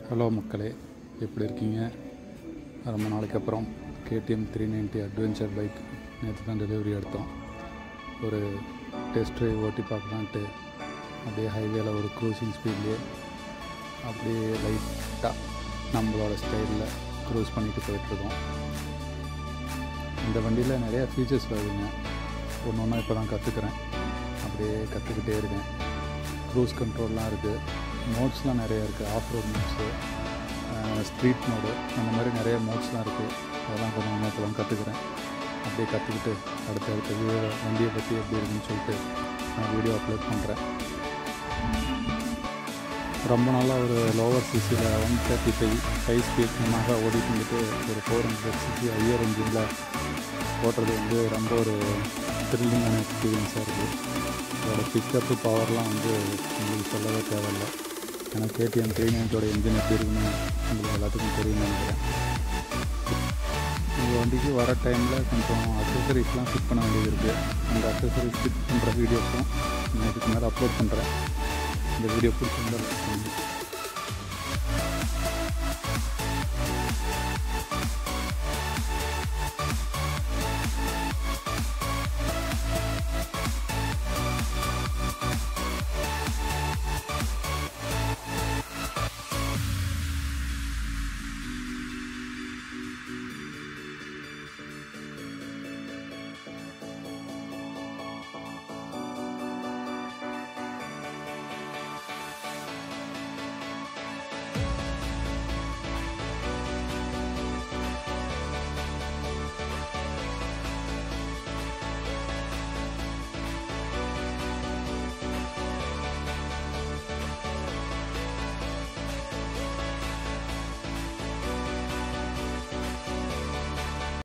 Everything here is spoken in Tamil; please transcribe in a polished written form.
ஹலோ மக்களே, எப்படி இருக்கீங்க? ரொம்ப நாளைக்கு அப்புறம் கேடிஎம் 390 அட்வென்ச்சர் பைக் நேற்று தான் டெலிவரி எடுத்தோம். ஒரு டெஸ்ட் ட்ரைவ் ஓட்டி பார்க்கலான்ட்டு அப்படியே ஹைவேல ஒரு க்ரூசிங் ஸ்பீட்லேயே அப்படியே லைட்டாக நம்மளோட ஸ்டைலில் க்ரூஸ் பண்ணிட்டு போயிட்டுருக்கோம். இந்த வண்டியில் நிறையா ஃபீச்சர்ஸ் வருதுங்க. ஒன்று ஒன்றா இப்போ தான் கற்றுக்குறேன். அப்படியே கற்றுக்கிட்டே இருக்கேன். க்ரூஸ் கண்ட்ரோல்லாம் இருக்குது, மோட்ஸ்லாம் நிறையா இருக்குது. Off road mods, street mode, அந்த மாதிரி நிறைய மோட்ஸ்லாம் இருக்குது. அதெல்லாம் கொஞ்சம் கொஞ்சம் இப்போ தான் கற்றுக்குறேன். அப்படியே கற்றுக்கிட்டு அடுத்த வண்டியை பற்றி எப்படி இருக்குன்னு சொல்லிட்டு நான் வீடியோ அப்லோட் பண்ணுறேன். ரொம்ப நாளாக ஒரு லோவர் சிசியில் 135 ஹை ஸ்பீட் நல்லாக ஓடிட்டு வந்துட்டு ஒரு 400 சிசி ஹையர் இன்ஜினில் ஓட்டுறது வந்து ரொம்ப ஒரு த்ரில்லிங்கான எக்ஸ்பீரியன்ஸாக இருக்குது. அதோடய பிக்கப்பு பவர்லாம் வந்து உங்களுக்கு சொல்லவே தேவையில்லை. ஏன்னா கேடிஎம் 390 இன்ஜின் எப்படி இருக்குன்னு உங்களுக்கு எல்லாத்துக்கும் தெரியும்னு நினைக்கிறேன். இந்த வண்டிக்கு வர டைமில் கொஞ்சம் அக்சசரிஸ்லாம் ஃபிட் பண்ண வேண்டியது இருக்குது. அந்த அக்சசரிஸ் ஃபிட் பண்ணுற வீடியோஸும் நான் இதுக்கு மேலே அப்லோட் பண்ணுறேன். இந்த வீடியோ பிடிச்சிருந்தா